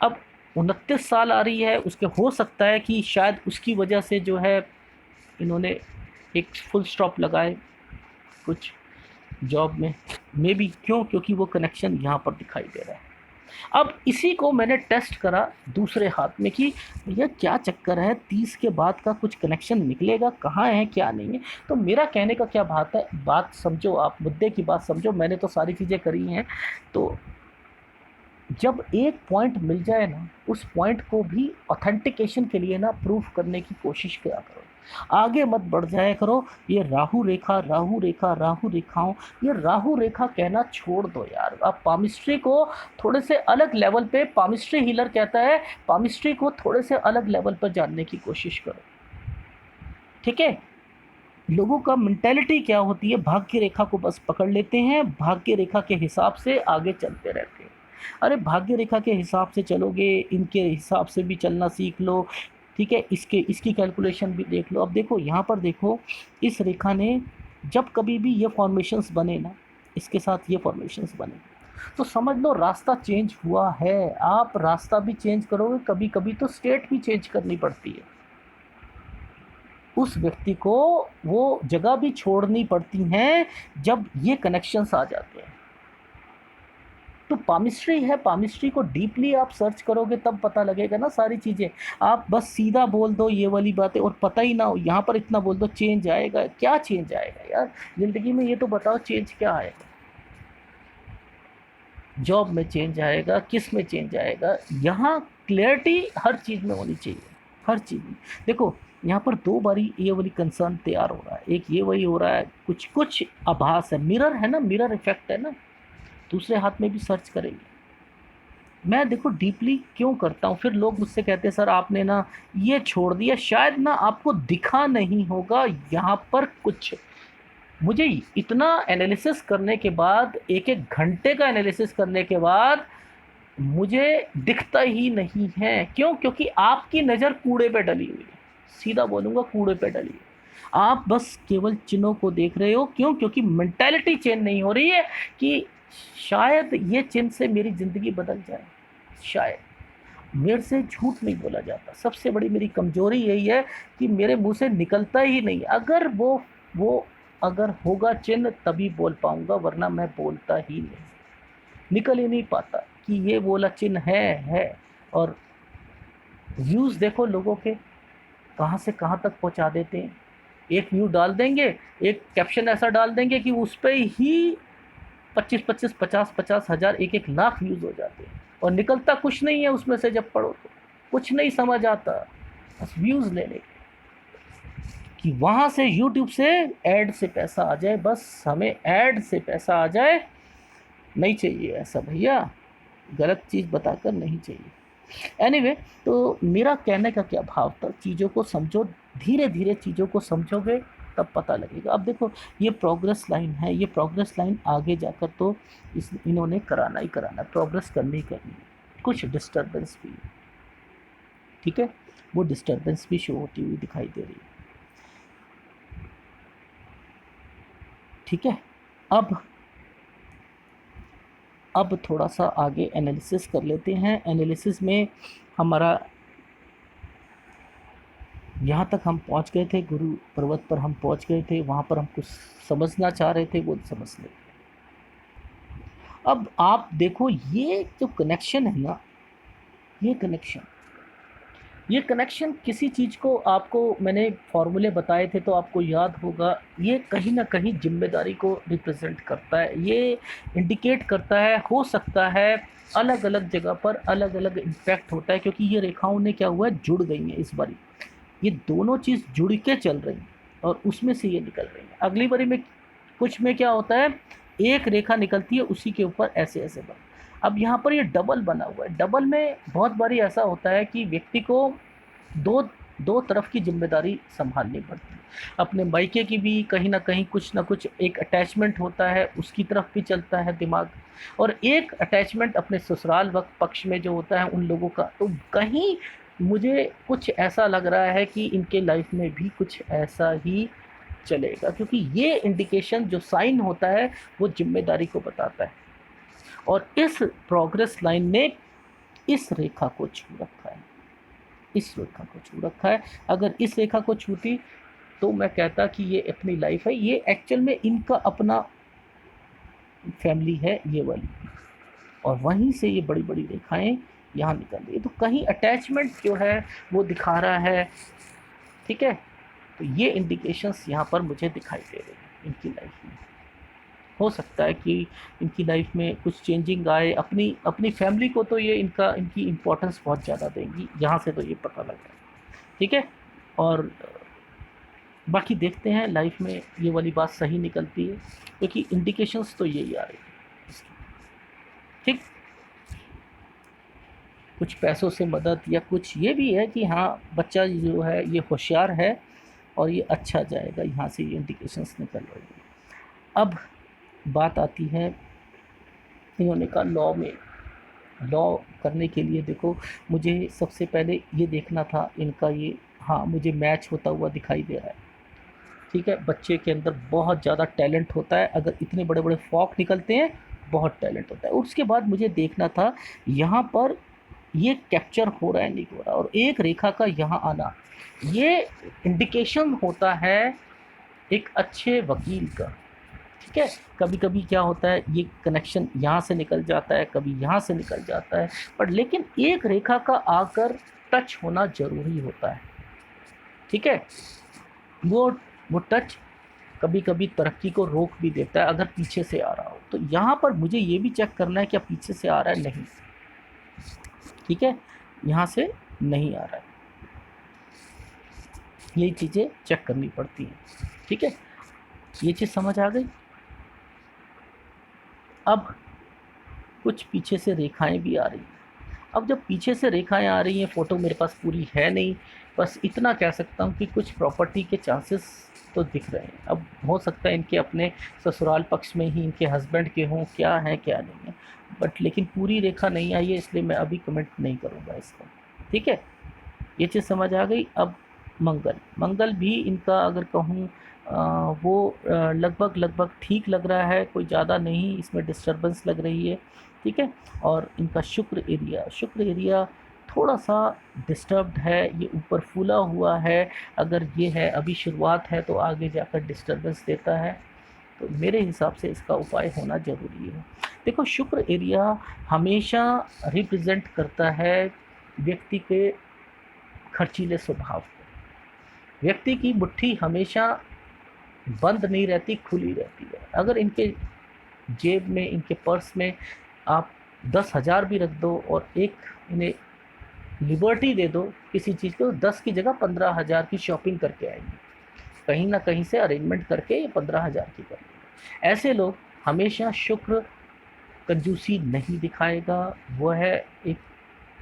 अब 29 साल आ रही है, उसके हो सकता है कि शायद उसकी वजह से जो है इन्होंने एक फुल स्टॉप लगाए कुछ जॉब में, मे बी, क्योंकि वो कनेक्शन यहाँ पर दिखाई दे रहा है। अब इसी को मैंने टेस्ट करा दूसरे हाथ में कि भैया क्या चक्कर है, 30 के बाद का कुछ कनेक्शन निकलेगा, कहाँ है क्या नहीं है। तो मेरा कहने का क्या बात है, बात समझो आप, मुद्दे की बात समझो, मैंने तो सारी चीज़ें करी हैं। तो जब एक पॉइंट मिल जाए ना, उस पॉइंट को भी ऑथेंटिकेशन के लिए ना प्रूफ करने की कोशिश किया करो। आगे मत बढ़ जाया करो। ये राहु रेखा, राहु रेखा, राहु रेखाओं, ये राहु रेखा कहना छोड़ दो यार। आप पामिस्ट्री को थोड़े से अलग लेवल पे, पामिस्ट्री हीलर कहता है, पामिस्ट्री को थोड़े से अलग लेवल पर जानने की कोशिश करो, ठीक है। लोगों का मेंटेलिटी क्या होती है, भाग्य रेखा को बस पकड़ लेते हैं, भाग्य रेखा के हिसाब से आगे चलते रहते हैं। अरे भाग्य रेखा के हिसाब से चलोगे, इनके हिसाब से भी चलना सीख लो, ठीक है। इसकी कैलकुलेशन भी देख लो। अब देखो यहाँ पर देखो, इस रेखा ने जब कभी भी ये फॉर्मेशंस बने ना, इसके साथ ये फॉर्मेशंस बने, तो समझ लो रास्ता चेंज हुआ है। आप रास्ता भी चेंज करोगे, कभी कभी तो स्टेट भी चेंज करनी पड़ती है, उस व्यक्ति को वो जगह भी छोड़नी पड़ती हैं जब ये कनेक्शंस आ जाते हैं। तो पामिस्ट्री है, पामिस्ट्री को डीपली आप सर्च करोगे तब पता लगेगा ना सारी चीज़ें। आप बस सीधा बोल दो ये वाली बातें और पता ही ना हो, यहाँ पर इतना बोल दो चेंज आएगा, क्या चेंज आएगा यार ज़िंदगी में, ये तो बताओ चेंज क्या आएगा। जॉब में चेंज आएगा, किस में चेंज आएगा, यहाँ क्लियरिटी हर चीज़ में होनी चाहिए, हर चीज़ में। देखो यहाँ पर दो बारी ये वाली कंसर्न तैयार हो रहा है, एक ये वही हो रहा है, कुछ कुछ आभास है, मिरर है ना, मिरर इफेक्ट है ना, दूसरे हाथ में भी सर्च करेंगे। मैं देखो डीपली क्यों करता हूँ, फिर लोग मुझसे कहते हैं सर आपने ना ये छोड़ दिया, शायद ना आपको दिखा नहीं होगा यहाँ पर कुछ। मुझे इतना एनालिसिस करने के बाद, एक एक घंटे का एनालिसिस करने के बाद मुझे दिखता ही नहीं है। क्यों? क्योंकि आपकी नज़र कूड़े पे डली हुई है, सीधा बोलूँगा कूड़े पे डली है। आप बस केवल चिन्हों को देख रहे हो। क्यों? क्योंकि मेंटालिटी चेंज नहीं हो रही है कि शायद ये चिन्ह से मेरी ज़िंदगी बदल जाए। शायद मेरे से झूठ नहीं बोला जाता, सबसे बड़ी मेरी कमज़ोरी यही है कि मेरे मुंह से निकलता ही नहीं। अगर वो अगर होगा चिन्ह तभी बोल पाऊँगा, वरना मैं बोलता ही नहीं, निकल ही नहीं पाता कि ये बोला चिन्ह है। और व्यूज़ देखो लोगों के कहाँ से कहाँ तक पहुँचा देते हैं। एक व्यू डाल देंगे, एक कैप्शन ऐसा डाल देंगे कि उस पर ही 25-25, 50-50 हज़ार, 1-1 लाख व्यूज़ हो जाते हैं, और निकलता कुछ नहीं है उसमें से। जब पढ़ो तो कुछ नहीं समझ आता, बस व्यूज़ लेने कि वहाँ से यूट्यूब से ऐड से पैसा आ जाए, बस हमें ऐड से पैसा आ जाए। नहीं चाहिए ऐसा भैया, गलत चीज़ बताकर नहीं चाहिए। एनीवे, तो मेरा कहने का क्या भाव था, चीज़ों को समझो, धीरे धीरे चीज़ों को समझोगे तब पता लगेगा। अब देखो ये प्रोग्रेस लाइन है, ये प्रोग्रेस लाइन आगे जाकर तो इन्होंने कराना ही कराना, प्रोग्रेस करनी ही करनी है। कुछ डिस्टर्बेंस भी, ठीक है, वो डिस्टर्बेंस भी शो होती हुई दिखाई दे रही है, ठीक है। अब थोड़ा सा आगे एनालिसिस कर लेते हैं। एनालिसिस में हमारा यहाँ तक हम पहुँच गए थे, गुरु पर्वत पर हम पहुँच गए थे, वहाँ पर हम कुछ समझना चाह रहे थे वो समझ ले। अब आप देखो ये जो कनेक्शन है ना, ये कनेक्शन किसी चीज़ को, आपको मैंने फॉर्मूले बताए थे तो आपको याद होगा, ये कहीं ना कहीं जिम्मेदारी को रिप्रेजेंट करता है, ये इंडिकेट करता है। हो सकता है अलग अलग जगह पर अलग अलग इम्पैक्ट होता है, क्योंकि ये रेखाओं ने क्या हुआ है, जुड़ गई हैं इस बारी, ये दोनों चीज़ जुड़ के चल रही हैं और उसमें से ये निकल रही है। अगली बारी में कुछ में क्या होता है, एक रेखा निकलती है, उसी के ऊपर ऐसे ऐसे बन। अब यहाँ पर ये डबल बना हुआ है। डबल में बहुत बारी ऐसा होता है कि व्यक्ति को दो दो तरफ की जिम्मेदारी संभालनी पड़ती है। अपने मायके की भी कहीं ना कुछ एक अटैचमेंट होता है, उसकी तरफ भी चलता है दिमाग, और एक अटैचमेंट अपने ससुराल वक्त पक्ष में जो होता है उन लोगों का। तो कहीं मुझे कुछ ऐसा लग रहा है कि इनके लाइफ में भी कुछ ऐसा ही चलेगा, क्योंकि ये इंडिकेशन जो साइन होता है वो जिम्मेदारी को बताता है। और इस प्रोग्रेस लाइन ने इस रेखा को छू रखा है, इस रेखा को छू रखा है। अगर इस रेखा को छूती तो मैं कहता कि ये अपनी लाइफ है, ये एक्चुअल में इनका अपना फैमिली है ये वाली, और वहीं से ये बड़ी बड़ी रेखाएं यहाँ निकल रही है। तो कहीं अटैचमेंट जो है वो दिखा रहा है, ठीक है। तो ये इंडिकेशंस यहाँ पर मुझे दिखाई दे रहे हैं इनकी लाइफ में। हो सकता है कि इनकी लाइफ में कुछ चेंजिंग आए, अपनी फैमिली को तो ये इनकी इम्पोर्टेंस बहुत ज़्यादा देंगी, यहाँ से तो ये पता लग रहा है, ठीक है। और बाकी देखते हैं लाइफ में ये वाली बात सही निकलती है, क्योंकि इंडिकेशंस तो यही आ रही है इसकी। ठीक, कुछ पैसों से मदद या कुछ ये भी है कि हाँ बच्चा जो है ये होशियार है और ये अच्छा जाएगा, यहाँ से ये इंडिकेशंस निकल रही है। अब बात आती है, इन्होंने कहा लॉ में, लॉ करने के लिए देखो मुझे सबसे पहले ये देखना था इनका ये, हाँ मुझे मैच होता हुआ दिखाई दे रहा है। ठीक है, बच्चे के अंदर बहुत ज़्यादा टैलेंट होता है, अगर इतने बड़े बड़े फॉक निकलते हैं बहुत टैलेंट होता है। उसके बाद मुझे देखना था यहाँ पर ये कैप्चर हो रहा है नहीं हो रहा, और एक रेखा का यहाँ आना ये इंडिकेशन होता है एक अच्छे वकील का। ठीक है, कभी कभी क्या होता है ये कनेक्शन यहाँ से निकल जाता है, कभी यहाँ से निकल जाता है, पर लेकिन एक रेखा का आकर टच होना जरूरी होता है। ठीक है, वो वो टच कभी कभी तरक्की को रोक भी देता है अगर पीछे से आ रहा हो। तो यहाँ पर मुझे ये भी चेक करना है क्या पीछे से आ रहा है, नहीं। ठीक है, यहाँ से नहीं आ रहा है, यही चीज़ें चेक करनी पड़ती हैं। ठीक है, ये चीज़ समझ आ गई। अब कुछ पीछे से रेखाएं भी आ रही हैं। अब जब पीछे से रेखाएं आ रही हैं, फ़ोटो मेरे पास पूरी है नहीं, बस इतना कह सकता हूँ कि कुछ प्रॉपर्टी के चांसेस तो दिख रहे हैं। अब हो सकता है इनके अपने ससुराल पक्ष में ही इनके हस्बैंड के हों, क्या है क्या नहीं है, बट लेकिन पूरी रेखा नहीं आई है, इसलिए मैं अभी कमेंट नहीं करूँगा इसका। ठीक है, ये चीज़ समझ आ गई। अब मंगल, मंगल भी इनका अगर कहूँ वो लगभग लगभग ठीक लग रहा है, कोई ज़्यादा नहीं इसमें डिस्टरबेंस लग रही है। ठीक है, और इनका शुक्र एरिया, शुक्र एरिया थोड़ा सा डिस्टर्ब्ड है, ये ऊपर फूला हुआ है, अगर ये है अभी शुरुआत है तो आगे जाकर डिस्टरबेंस देता है, तो मेरे हिसाब से इसका उपाय होना ज़रूरी है। देखो शुक्र एरिया हमेशा रिप्रेजेंट करता है व्यक्ति के खर्चीले स्वभाव को। व्यक्ति की मुट्ठी हमेशा बंद नहीं रहती, खुली रहती है। अगर इनके जेब में, इनके पर्स में आप 10,000 भी रख दो और एक इन्हें लिबर्टी दे दो किसी चीज़ को, 10 की जगह 15,000 की शॉपिंग करके आएंगे, कहीं ना कहीं से अरेंजमेंट करके ये 15,000 की करेंगे। ऐसे लोग हमेशा शुक्र कंजूसी नहीं दिखाएगा, वो है एक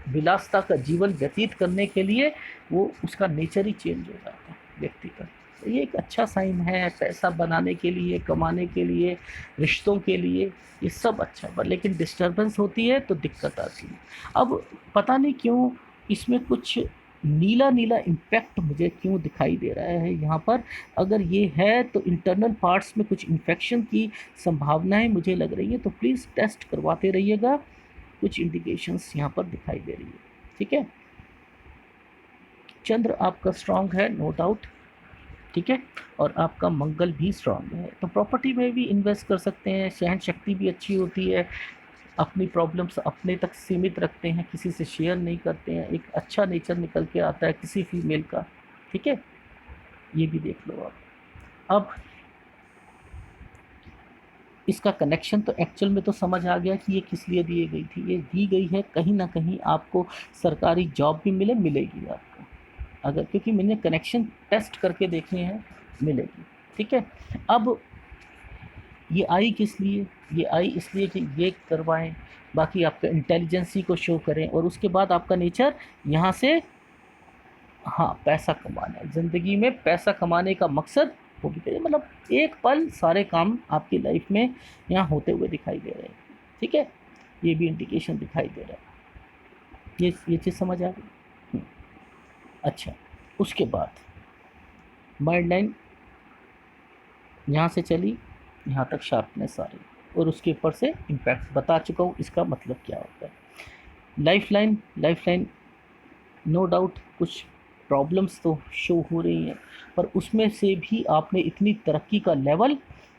विलासता का जीवन व्यतीत करने के लिए वो उसका नेचर ही चेंज हो जाता है व्यक्ति का। तो ये एक अच्छा साइन है, पैसा बनाने के लिए, कमाने के लिए, रिश्तों के लिए, ये सब अच्छा है। पर लेकिन डिस्टरबेंस होती है तो दिक्कत आती है। अब पता नहीं क्यों इसमें कुछ नीला नीला इम्पैक्ट मुझे क्यों दिखाई दे रहा है यहाँ पर। अगर ये है तो इंटरनल पार्ट्स में कुछ इन्फेक्शन की संभावनाएं मुझे लग रही है, तो प्लीज़ टेस्ट करवाते रहिएगा। कुछ इंडिकेशंस यहाँ पर दिखाई दे रही है। ठीक है, चंद्र आपका स्ट्रांग है, नो डाउट। ठीक है, और आपका मंगल भी स्ट्रांग है, तो प्रॉपर्टी में भी इन्वेस्ट कर सकते हैं। सहन शक्ति भी अच्छी होती है, अपनी प्रॉब्लम्स अपने तक सीमित रखते हैं, किसी से शेयर नहीं करते हैं, एक अच्छा नेचर निकल के आता है किसी फीमेल का। ठीक है, ये भी देख लो आप। अब इसका कनेक्शन तो एक्चुअल में तो समझ आ गया कि ये किस लिए दी गई थी। ये दी गई है कहीं ना कहीं आपको सरकारी जॉब भी मिलेगी आपको, अगर, क्योंकि मैंने कनेक्शन टेस्ट करके देखे हैं, मिलेगी। ठीक है, अब ये आई किस लिए, ये आई इसलिए कि ये करवाएं, बाकी आपका इंटेलिजेंसी को शो करें, और उसके बाद आपका नेचर यहाँ से, हाँ पैसा कमाना है, ज़िंदगी में पैसा कमाने का मकसद वो भी करिए, मतलब एक पल सारे काम आपकी लाइफ में यहाँ होते हुए दिखाई दे रहे हैं। ठीक है, ये भी इंडिकेशन दिखाई दे रहा है। ये चीज़ समझ आ गई। अच्छा, उसके बाद माइंड लाइन यहाँ से चली, यहाँ तक शार्पनेस आ रही, और उसके ऊपर से इम्पैक्ट बता चुका हूँ इसका मतलब क्या होता है। लाइफ लाइन नो डाउट कुछ प्रॉब्लम्स तो शो हो रही हैं, पर उसमें से भी आपने इतनी तरक्की का लेवल,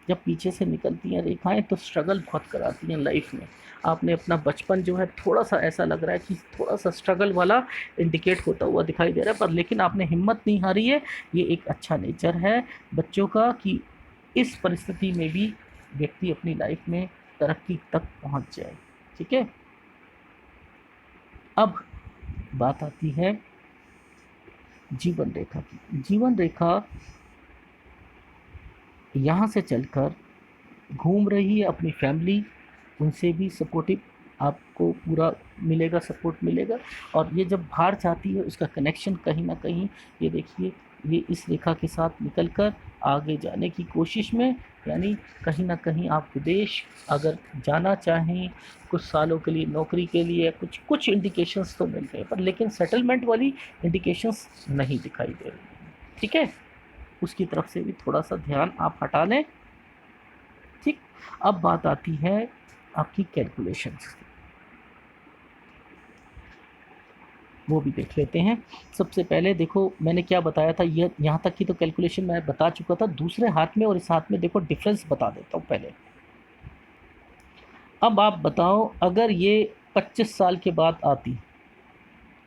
जब पीछे से निकलती हैं रेखाएं तो स्ट्रगल बहुत कराती हैं लाइफ में। आपने अपना बचपन जो है थोड़ा सा ऐसा लग रहा है कि थोड़ा सा स्ट्रगल वाला इंडिकेट होता हुआ दिखाई दे रहा है, पर लेकिन आपने हिम्मत नहीं हारी है। ये एक अच्छा नेचर है बच्चों का कि इस परिस्थिति में भी व्यक्ति अपनी लाइफ में तरक्की तक पहुंच जाए। ठीक है, अब बात आती है जीवन रेखा की। जीवन रेखा यहाँ से चलकर घूम रही है अपनी फैमिली, उनसे भी सपोर्टिव आपको पूरा मिलेगा, सपोर्ट मिलेगा। और ये जब बाहर जाती है उसका कनेक्शन कहीं ना कहीं, ये देखिए, ये इस रेखा के साथ निकलकर आगे जाने की कोशिश में, यानी कहीं ना कहीं आप विदेश अगर जाना चाहें कुछ सालों के लिए नौकरी के लिए, कुछ कुछ इंडिकेशंस तो मिल रहे हैं, पर लेकिन सेटलमेंट वाली इंडिकेशंस नहीं दिखाई दे रही। ठीक है, उसकी तरफ से भी थोड़ा सा ध्यान आप हटा लें। ठीक, अब बात आती है आपकी कैलकुलेशंस की, वो भी देख लेते हैं। सबसे पहले देखो मैंने क्या बताया था, ये यहाँ तक की तो कैलकुलेशन मैं बता चुका था। दूसरे हाथ में और इस हाथ में देखो डिफरेंस बता देता हूँ पहले। अब आप बताओ, अगर ये 25 साल के बाद आती,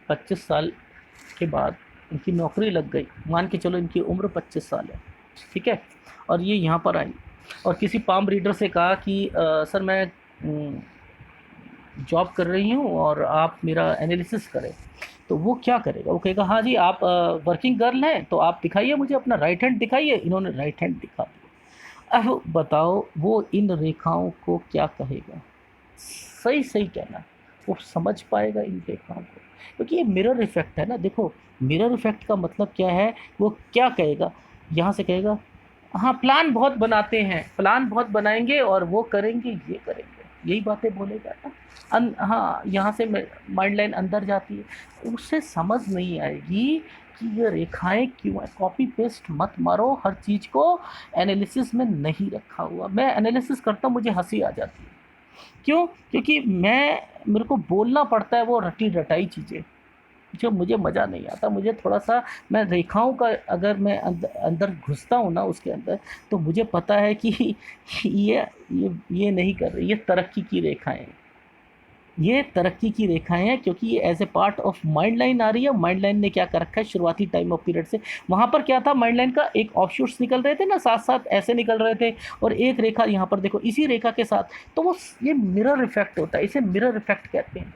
25 साल के बाद इनकी नौकरी लग गई, मान के चलो इनकी उम्र 25 साल है, ठीक है, और ये यहाँ पर आई और किसी पाम रीडर से कहा कि सर मैं जॉब कर रही हूँ और आप मेरा एनालिसिस करें, तो वो क्या करेगा? वो कहेगा हाँ जी आप वर्किंग गर्ल हैं तो आप दिखाइए मुझे अपना राइट हैंड दिखाइए। इन्होंने राइट हैंड दिखा दिया। अब बताओ वो इन रेखाओं को क्या कहेगा? सही सही कहना, वो समझ पाएगा इन रेखाओं को? क्योंकि ये मिरर इफेक्ट है ना। देखो मिरर इफेक्ट का मतलब क्या है, वो क्या कहेगा? यहाँ से कहेगा हाँ प्लान बहुत बनाते हैं, प्लान बहुत बनाएंगे और वो करेंगे, ये करेंगे, यही बातें बोलेगा ना। हाँ यहाँ से माइंड लाइन अंदर जाती है, उससे समझ नहीं आएगी कि ये रेखाएं क्यों है। कॉपी पेस्ट मत मारो हर चीज़ को, एनालिसिस में नहीं रखा हुआ। मैं एनालिसिस करता हूँ मुझे हंसी आ जाती है। क्यों? क्योंकि मेरे को बोलना पड़ता है वो रटी रटाई चीज़ें, जो मुझे मज़ा नहीं आता। मुझे थोड़ा सा, मैं रेखाओं का अगर मैं अंदर घुसता हूँ ना उसके अंदर, तो मुझे पता है कि ये नहीं कर रही, ये तरक्की की रेखाएं हैं, ये तरक्की की रेखाएं हैं, क्योंकि ये as a part of mind line आ रही है। माइंड लाइन ने क्या कर रखा है शुरुआती टाइम ऑफ पीरियड से, वहाँ पर क्या था, माइंड लाइन का एक ऑफशूट्स निकल रहे थे ना, साथ साथ ऐसे निकल रहे थे, और एक रेखा यहाँ पर देखो इसी रेखा के साथ, तो वो ये मिरर इफेक्ट होता है, इसे मिरर इफेक्ट कहते हैं।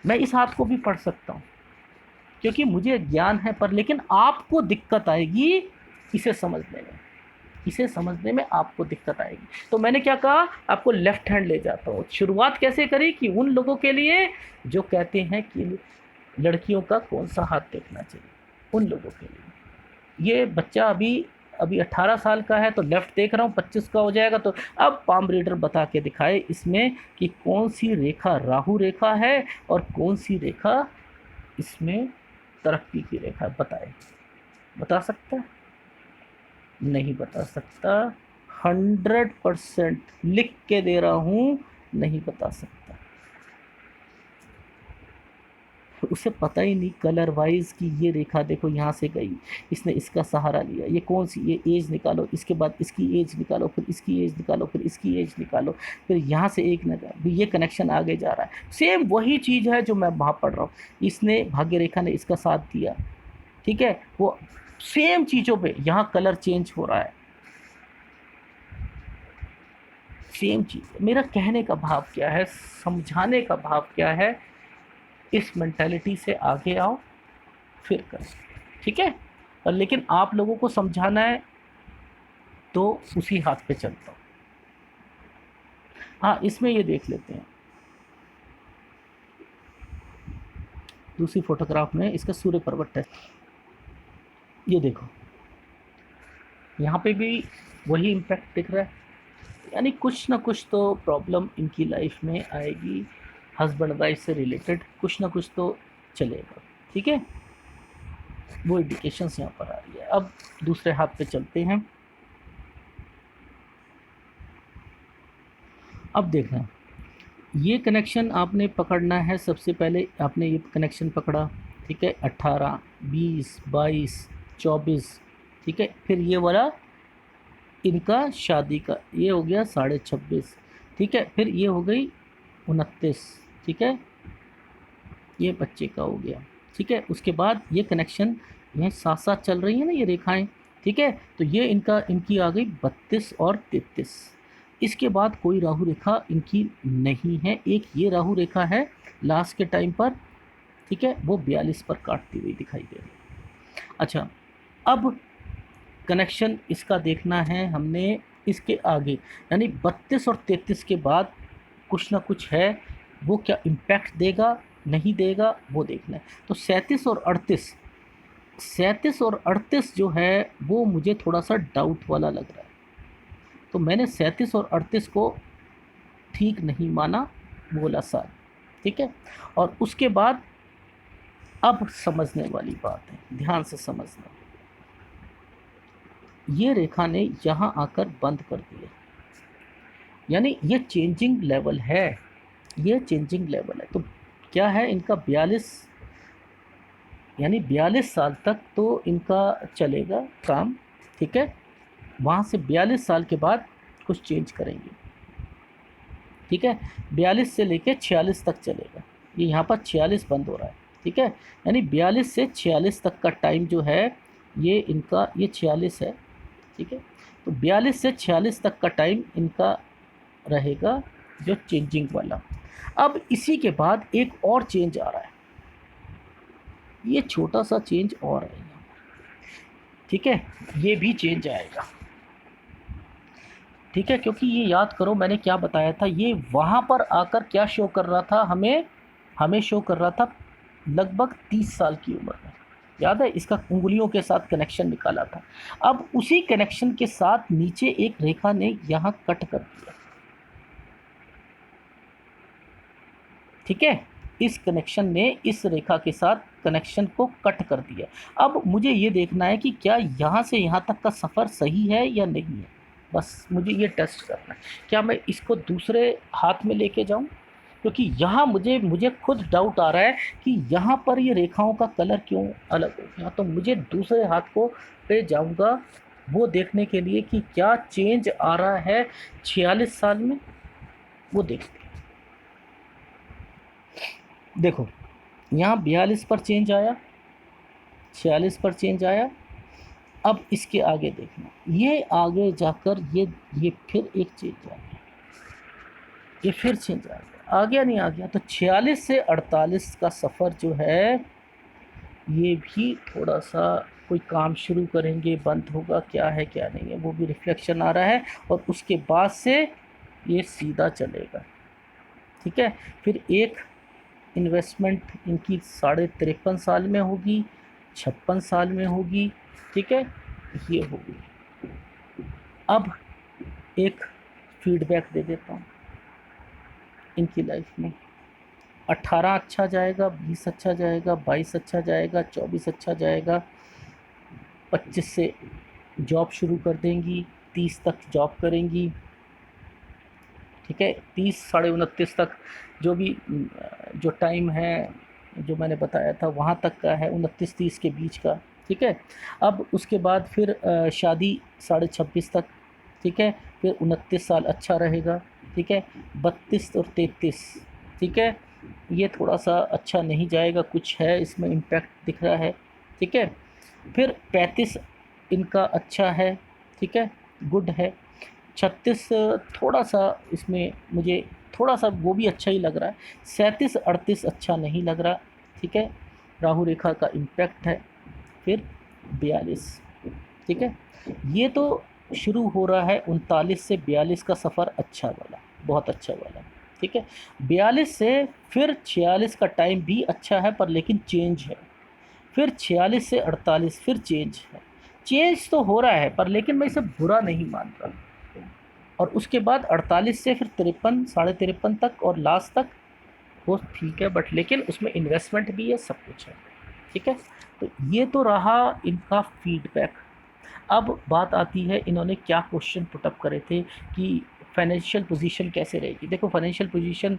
मैं इस हाथ को भी पढ़ सकता हूँ क्योंकि मुझे ज्ञान है, पर लेकिन आपको दिक्कत आएगी इसे समझने में, इसे समझने में आपको दिक्कत आएगी। तो मैंने क्या कहा, आपको लेफ्ट हैंड ले जाता हूँ। शुरुआत कैसे करी कि उन लोगों के लिए जो कहते हैं कि लड़कियों का कौन सा हाथ देखना चाहिए, उन लोगों के लिए। ये बच्चा अभी अभी 18 साल का है तो लेफ्ट देख रहा हूँ, 25 का हो जाएगा तो अब पाम रीडर बता के दिखाए इसमें कि कौन सी रेखा राहु रेखा है और कौन सी रेखा इसमें तरक्की की रेखा। बताए, बता सकता है? नहीं बता सकता। 100% लिख के दे रहा हूँ, नहीं बता सकता। उसे पता ही नहीं कलर वाइज कि ये रेखा देखो यहाँ से गई, इसने इसका सहारा लिया, ये कौन सी, ये एज निकालो, इसके बाद इसकी एज निकालो, फिर इसकी एज निकालो, फिर इसकी एज निकालो, फिर यहाँ से एक निकालो, ये कनेक्शन आगे जा रहा है। सेम वही चीज़ है जो मैं वहाँ पढ़ रहा हूँ। इसने भाग्य रेखा ने इसका साथ दिया, ठीक है, वो सेम चीज़ों पे यहाँ कलर चेंज हो रहा है, सेम चीज़। मेरा कहने का भाव क्या है, समझाने का भाव क्या है, इस मेंटालिटी से आगे आओ फिर करो, ठीक है। और लेकिन आप लोगों को समझाना है तो उसी हाथ पे चलता हूँ। हाँ इसमें ये देख लेते हैं, दूसरी फोटोग्राफ में इसका सूर्य पर्वत है। ये देखो यहाँ पे भी वही इम्पैक्ट दिख रहा है, यानी कुछ ना कुछ तो प्रॉब्लम इनकी लाइफ में आएगी, हस्बैंड वाइफ से रिलेटेड कुछ ना कुछ तो चलेगा, ठीक है। वो इंडिकेशंस यहाँ पर आ रही है। अब दूसरे हाथ पे चलते हैं। अब देखना, ये कनेक्शन आपने पकड़ना है। सबसे पहले आपने ये कनेक्शन पकड़ा, ठीक है, 18, 20, 22, 24, ठीक है। फिर ये वाला इनका शादी का, ये हो गया 26.5, ठीक है। फिर ये हो गई 29, ठीक है, ये बच्चे का हो गया, ठीक है। उसके बाद ये कनेक्शन ये साथ साथ चल रही है ना ये रेखाएं, ठीक है। तो ये इनकी आ गई 32 और 33। इसके बाद कोई राहु रेखा इनकी नहीं है। एक ये राहु रेखा है लास्ट के टाइम पर, ठीक है, वो 42 पर काटती हुई दिखाई दे रही है। अच्छा, अब कनेक्शन इसका देखना है हमने इसके आगे, यानी 32 और 33 के बाद कुछ ना कुछ है, वो क्या इम्पैक्ट देगा नहीं देगा वो देखना है। तो 37 और 38 जो है वो मुझे थोड़ा सा डाउट वाला लग रहा है, तो मैंने 37 और 38 को ठीक नहीं माना, बोला साल। ठीक है, और उसके बाद अब समझने वाली बात है, ध्यान से समझना। ये रेखा ने यहाँ आकर बंद कर दिया, यानी ये चेंजिंग लेवल है, ये चेंजिंग लेवल है। तो क्या है इनका 42, यानी 42 साल तक तो इनका चलेगा काम। ठीक है, वहाँ से 42 साल के बाद कुछ चेंज करेंगे। ठीक है, 42 से लेके 46 तक चलेगा, ये यहाँ पर 46 बंद हो रहा है। ठीक है, यानी 42 से 46 तक का टाइम जो है ये इनका, ये 46 है। ठीक है, तो 42 से 46 तक का टाइम इनका रहेगा जो चेंजिंग वाला। अब इसी के बाद एक और चेंज आ रहा है, ये छोटा सा चेंज और है यहाँ पर। ठीक है, ये भी चेंज आएगा। ठीक है, क्योंकि ये याद करो मैंने क्या बताया था, ये वहाँ पर आकर क्या शो कर रहा था, हमें शो कर रहा था लगभग 30 साल की उम्र में। याद है, इसका उंगलियों के साथ कनेक्शन निकाला था। अब उसी कनेक्शन के साथ नीचे एक रेखा ने यहाँ कट कर दिया। ठीक है, इस कनेक्शन ने इस रेखा के साथ कनेक्शन को कट कर दिया। अब मुझे ये देखना है कि क्या यहाँ से यहाँ तक का सफ़र सही है या नहीं है, बस मुझे ये टेस्ट करना है। क्या मैं इसको दूसरे हाथ में लेके जाऊँ, क्योंकि यहाँ मुझे खुद डाउट आ रहा है कि यहाँ पर ये रेखाओं का कलर क्यों अलग हो गया। तो मुझे दूसरे हाथ को पे जाऊँगा वो देखने के लिए कि क्या चेंज आ रहा है 46 साल में, वो देखते हैं। देखो, यहाँ 42 पर चेंज आया, 46 पर चेंज आया। अब इसके आगे देखना, ये आगे जाकर ये फिर एक चेंज आ गया, ये फिर चेंज आ गया नहीं आ गया। तो 46 से 48 का सफ़र जो है ये भी थोड़ा सा कोई काम शुरू करेंगे, बंद होगा, क्या है क्या नहीं है वो भी रिफ्लेक्शन आ रहा है। और उसके बाद से ये सीधा चलेगा। ठीक है, फिर एक इन्वेस्टमेंट इनकी 53.5 साल में होगी, 56 साल में होगी। ठीक है, ये होगी। अब एक फीडबैक दे देता हूँ इनकी लाइफ में। 18 अच्छा जाएगा, 20 अच्छा जाएगा, 22 अच्छा जाएगा, 24 अच्छा जाएगा, 25 से जॉब शुरू कर देंगी, 30 तक जॉब करेंगी। ठीक है, 30 साढ़े 29 तक जो भी जो टाइम है जो मैंने बताया था वहाँ तक का है, 29-30 के बीच का। ठीक है, अब उसके बाद फिर शादी 26.5 तक। ठीक है, फिर 29 साल अच्छा रहेगा। ठीक है, 32 और 33। ठीक है, ये थोड़ा सा अच्छा नहीं जाएगा, कुछ है इसमें इम्पैक्ट दिख रहा है। ठीक है, फिर 35 इनका अच्छा है। ठीक है, गुड है। 36 थोड़ा सा इसमें मुझे थोड़ा सा वो भी अच्छा ही लग रहा है। 37-38 अच्छा नहीं लग रहा। ठीक है, राहु रेखा का इम्पैक्ट है। फिर 42। ठीक है, ये तो शुरू हो रहा है 39 से 42 का सफ़र अच्छा वाला, बहुत अच्छा वाला। ठीक है, 42 से फिर 46 का टाइम भी अच्छा है, पर लेकिन चेंज है। फिर 46 से 48 फिर चेंज है। चेंज तो हो रहा है पर लेकिन मैं इसे बुरा नहीं मान रहा। और उसके बाद 48 से फिर 53 साढ़े 53 तक और लास्ट तक वो ठीक है, बट लेकिन उसमें इन्वेस्टमेंट भी है, सब कुछ है। ठीक है, तो ये तो रहा इनका फीडबैक। अब बात आती है इन्होंने क्या क्वेश्चन पुटअप करे थे कि फाइनेंशियल पोजीशन कैसे रहेगी। देखो, फाइनेंशियल पोजीशन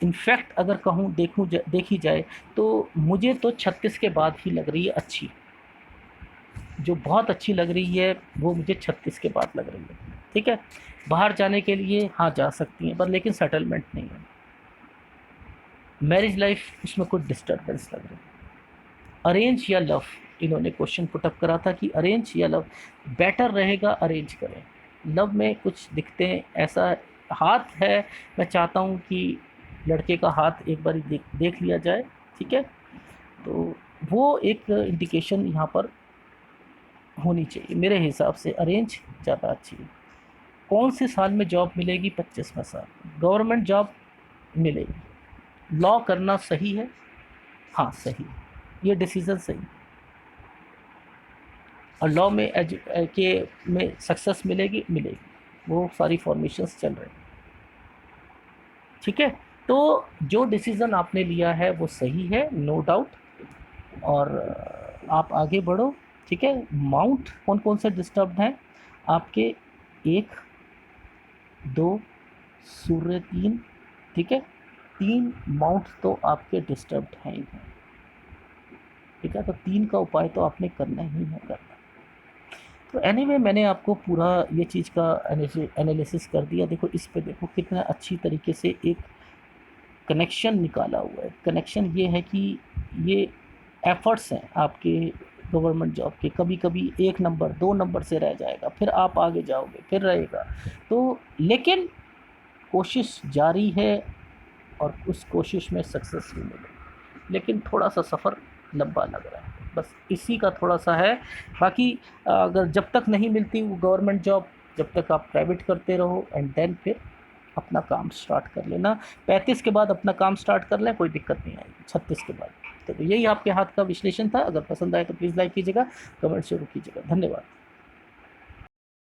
इनफैक्ट अगर कहूँ देखी जाए तो मुझे तो 36 के बाद ही लग रही है अच्छी, जो बहुत अच्छी लग रही है वो मुझे 36 के बाद लग रही है। ठीक है, बाहर जाने के लिए हाँ जा सकती हैं, पर लेकिन सेटलमेंट नहीं है। मैरिज लाइफ उसमें कुछ डिस्टर्बेंस लग रही है। अरेंज या लव, इन्होंने क्वेश्चन पुटअप करा था कि अरेंज या लव, बेटर रहेगा अरेंज करें। लव में कुछ दिखते हैं ऐसा हाथ है, मैं चाहता हूँ कि लड़के का हाथ एक बार देख लिया जाए। ठीक है, तो वो एक इंडिकेशन यहाँ पर होनी चाहिए मेरे हिसाब से, अरेंज ज़्यादा अच्छी है। कौन से साल में जॉब मिलेगी? 25वां साल गवर्नमेंट जॉब मिलेगी। लॉ करना सही है, हाँ सही है, ये डिसीज़न सही है। और लॉ में के में सक्सेस मिलेगी, मिलेगी, वो सारी फॉर्मेशंस चल रहे हैं। ठीक है, तो जो डिसीज़न आपने लिया है वो सही है, नो डाउट। और आप आगे बढ़ो। ठीक है, माउंट कौन कौन से डिस्टर्ब्ड हैं आपके? 1, 2, सूर्य 3। ठीक है, 3 माउंट तो आपके डिस्टर्ब्ड हैं ही हैं। ठीक है, तो 3 का उपाय तो आपने करना ही है करना। तो एनीवे मैंने आपको पूरा ये चीज़ का एनालिसिस कर दिया। देखो इस पे देखो कितना अच्छी तरीके से एक कनेक्शन निकाला हुआ है। कनेक्शन ये है कि ये एफर्ट्स हैं आपके गवर्नमेंट जॉब के, कभी कभी 1 नंबर 2 नंबर से रह जाएगा, फिर आप आगे जाओगे, फिर रहेगा। तो लेकिन कोशिश जारी है और उस कोशिश में सक्सेस भी मिलेगी, लेकिन थोड़ा सा सफ़र लंबा लग रहा है, बस इसी का थोड़ा सा है। बाकी अगर जब तक नहीं मिलती वो गवर्नमेंट जॉब, जब तक आप प्राइवेट करते रहो एंड देन फिर अपना काम स्टार्ट कर लेना। 35 के बाद अपना काम स्टार्ट कर लें, कोई दिक्कत नहीं आएगी 36 के बाद। तो यही आपके हाथ का विश्लेषण था। अगर पसंद आए तो प्लीज़ लाइक कीजिएगा, कमेंट जरूर कीजिएगा। धन्यवाद।